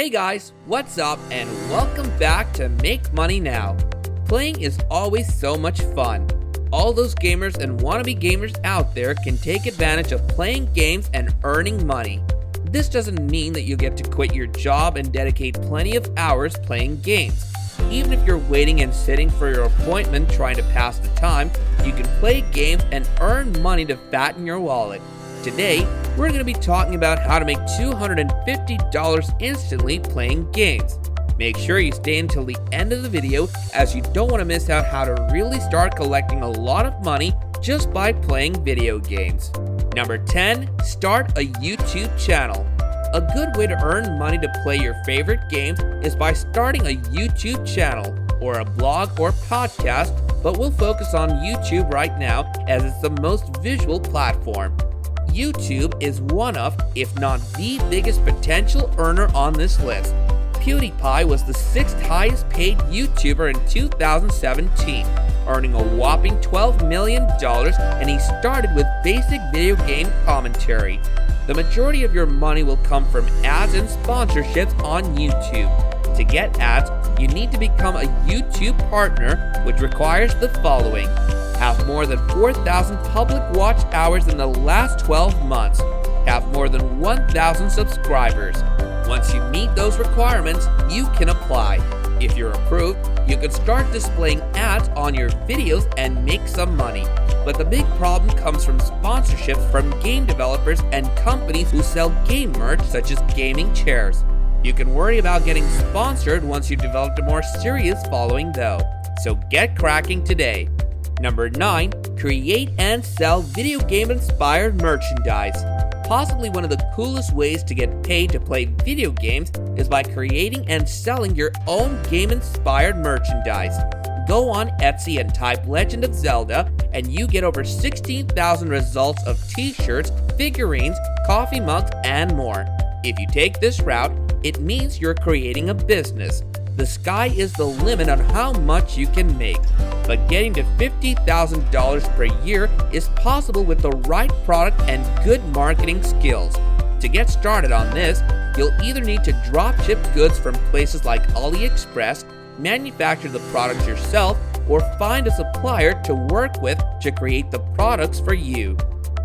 Hey guys, what's up and welcome back to Make Money Now. Playing is always so much fun. All those gamers and wannabe gamers out there can take advantage of playing games and earning money. This doesn't mean that you get to quit your job and dedicate plenty of hours playing games. Even if you're waiting and sitting for your appointment trying to pass the time, you can play games and earn money to fatten your wallet. Today, we're going to be talking about how to make $250 instantly playing games. Make sure you stay until the end of the video as you don't want to miss out how to really start collecting a lot of money just by playing video games. Number 10, start a YouTube channel. A good way to earn money to play your favorite games is by starting a YouTube channel or a blog or podcast, but we'll focus on YouTube right now as it's the most visual platform. YouTube is one of, if not the biggest potential earner on this list. PewDiePie was the 6th highest paid YouTuber in 2017, earning a whopping $12 million, and he started with basic video game commentary. The majority of your money will come from ads and sponsorships on YouTube. To get ads, you need to become a YouTube partner, which requires the following. Have more than 4,000 public watch hours in the last 12 months. Have more than 1,000 subscribers. Once you meet those requirements, you can apply. If you're approved, you can start displaying ads on your videos and make some money. But the big problem comes from sponsorships from game developers and companies who sell game merch such as gaming chairs. You can worry about getting sponsored once you've developed a more serious following though. So get cracking today. Number 9, create and sell video game inspired merchandise. Possibly one of the coolest ways to get paid to play video games is by creating and selling your own game inspired merchandise. Go on Etsy and type Legend of Zelda and you get over 16,000 results of t-shirts, figurines, coffee mugs, and more. If you take this route, it means you're creating a business. The sky is the limit on how much you can make, but getting to $50,000 per year is possible with the right product and good marketing skills. To get started on this, you'll either need to drop ship goods from places like AliExpress, manufacture the products yourself, or find a supplier to work with to create the products for you.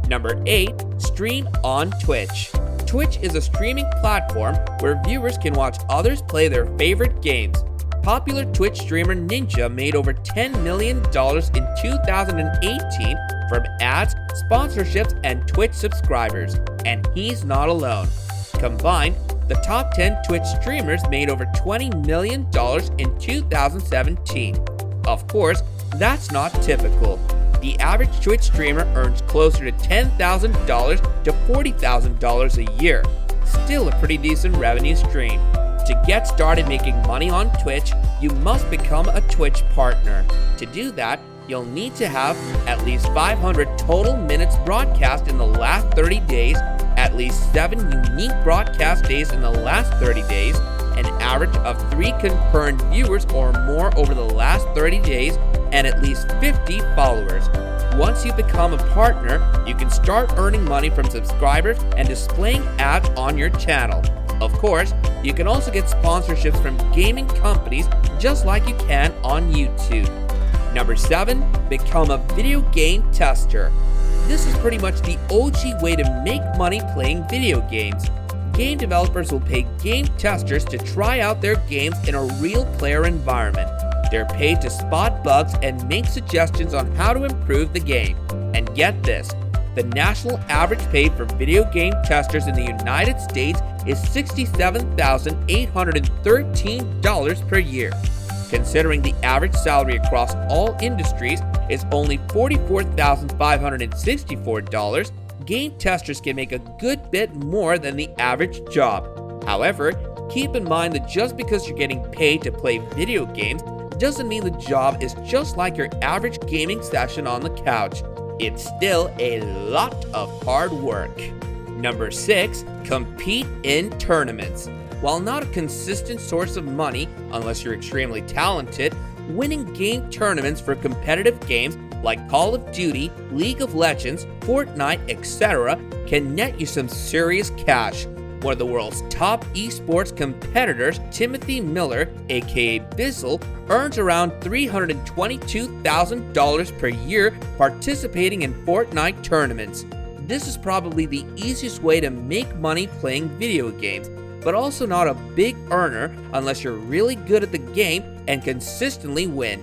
Number 8, stream on Twitch. Twitch is a streaming platform where viewers can watch others play their favorite games. Popular Twitch streamer Ninja made over $10 million in 2018 from ads, sponsorships, and Twitch subscribers. And he's not alone. Combined, the top 10 Twitch streamers made over $20 million in 2017. Of course, that's not typical. The average Twitch streamer earns closer to $10,000 to $40,000 a year. Still a pretty decent revenue stream. To get started making money on Twitch, you must become a Twitch partner. To do that, you'll need to have at least 500 total minutes broadcast in the last 30 days, at least 7 unique broadcast days in the last 30 days, an average of 3 concurrent viewers or more over the last 30 days, and at least 50 followers. Once you become a partner, you can start earning money from subscribers and displaying ads on your channel. Of course, you can also get sponsorships from gaming companies just like you can on YouTube. Number 7, become a video game tester. This is pretty much the OG way to make money playing video games. Game developers will pay game testers to try out their games in a real player environment. They're paid to spot bugs and make suggestions on how to improve the game. And get this, the national average pay for video game testers in the United States is $67,813 per year. Considering the average salary across all industries is only $44,564, game testers can make a good bit more than the average job. However, keep in mind that just because you're getting paid to play video games doesn't mean the job is just like your average gaming session on the couch. It's still a lot of hard work. Number 6, compete in tournaments. While not a consistent source of money unless you're extremely talented, winning game tournaments for competitive games like Call of Duty, League of Legends, Fortnite, etc. can net you some serious cash. One of the world's top esports competitors, Timothy Miller, aka Bizzle, earns around $322,000 per year participating in Fortnite tournaments. This is probably the easiest way to make money playing video games, but also not a big earner unless you're really good at the game and consistently win.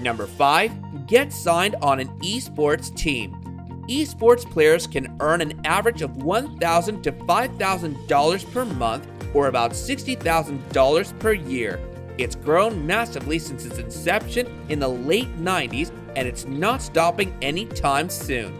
Number 5. Get signed on an esports team. Esports players can earn an average of $1,000 to $5,000 per month, or about $60,000 per year. It's grown massively since its inception in the late 90s, and it's not stopping anytime soon.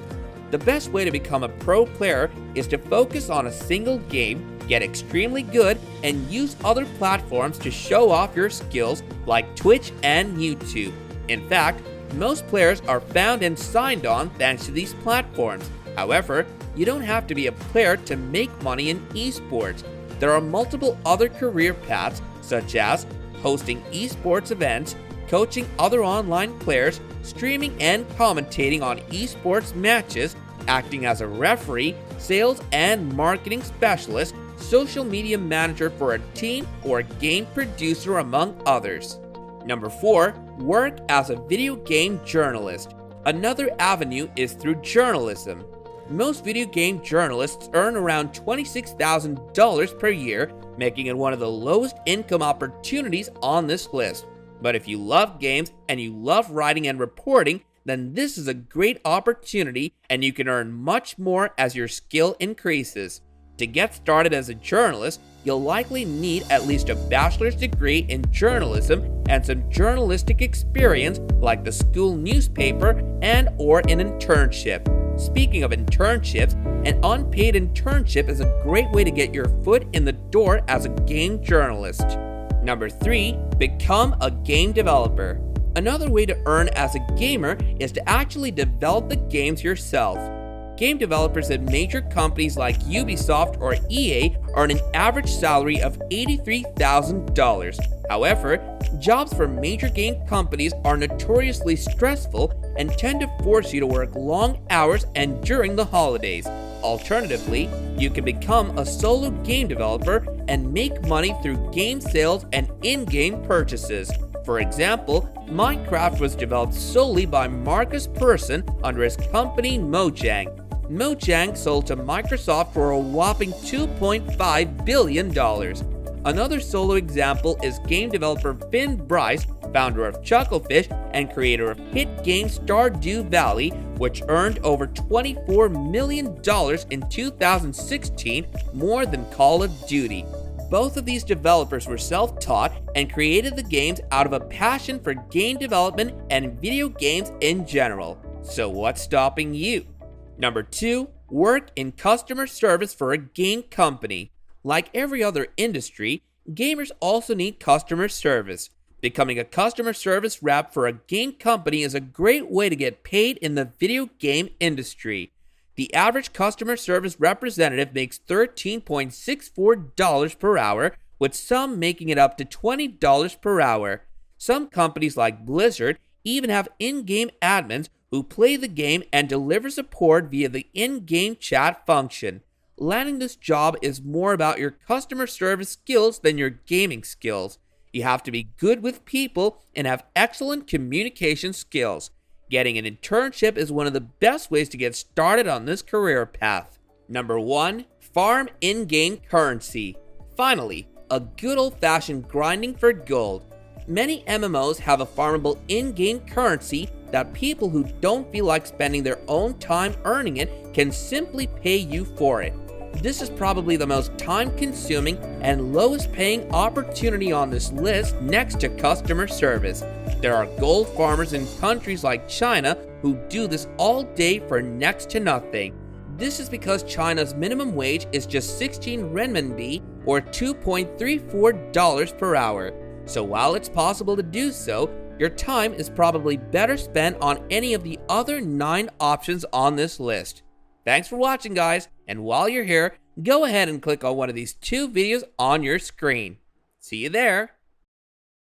The best way to become a pro player is to focus on a single game, get extremely good, and use other platforms to show off your skills like Twitch and YouTube. In fact, most players are found and signed on thanks to these platforms. However, you don't have to be a player to make money in esports. There are multiple other career paths, such as hosting esports events, coaching other online players, streaming and commentating on esports matches, acting as a referee, sales and marketing specialist, social media manager for a team, or game producer, among others. Number 4. Work as a video game journalist. Another avenue is through journalism. Most video game journalists earn around $26,000 per year, making it one of the lowest income opportunities on this list. But if you love games and you love writing and reporting, then this is a great opportunity and you can earn much more as your skill increases. To get started as a journalist, you'll likely need at least a bachelor's degree in journalism and some journalistic experience like the school newspaper and/or an internship. Speaking of internships, an unpaid internship is a great way to get your foot in the door as a game journalist. Number 3. Become a game developer. Another way to earn as a gamer is to actually develop the games yourself. Game developers at major companies like Ubisoft or EA earn an average salary of $83,000. However, jobs for major game companies are notoriously stressful and tend to force you to work long hours and during the holidays. Alternatively, you can become a solo game developer and make money through game sales and in-game purchases. For example, Minecraft was developed solely by Marcus Persson under his company Mojang. Mojang sold to Microsoft for a whopping $2.5 billion. Another solo example is game developer Finn Bryce, founder of Chucklefish and creator of hit game Stardew Valley, which earned over $24 million in 2016, more than Call of Duty. Both of these developers were self-taught and created the games out of a passion for game development and video games in general. So what's stopping you? Number 2. Work in customer service for a game company. Like every other industry, gamers also need customer service. Becoming a customer service rep for a game company is a great way to get paid in the video game industry. The average customer service representative makes $13.64 per hour, with some making it up to $20 per hour. Some companies like Blizzard even have in-game admins who play the game and deliver support via the in-game chat function. Landing this job is more about your customer service skills than your gaming skills. You have to be good with people and have excellent communication skills. Getting an internship is one of the best ways to get started on this career path. Number 1. Farm in-game currency. Finally, a good old-fashioned grinding for gold. Many MMOs have a farmable in-game currency that people who don't feel like spending their own time earning it can simply pay you for it. This is probably the most time-consuming and lowest-paying opportunity on this list next to customer service. There are gold farmers in countries like China who do this all day for next to nothing. This is because China's minimum wage is just 16 renminbi or $2.34 per hour. So while it's possible to do so, your time is probably better spent on any of the other 9 options on this list. Thanks for watching, guys, and while you're here, go ahead and click on one of these 2 videos on your screen. See you there!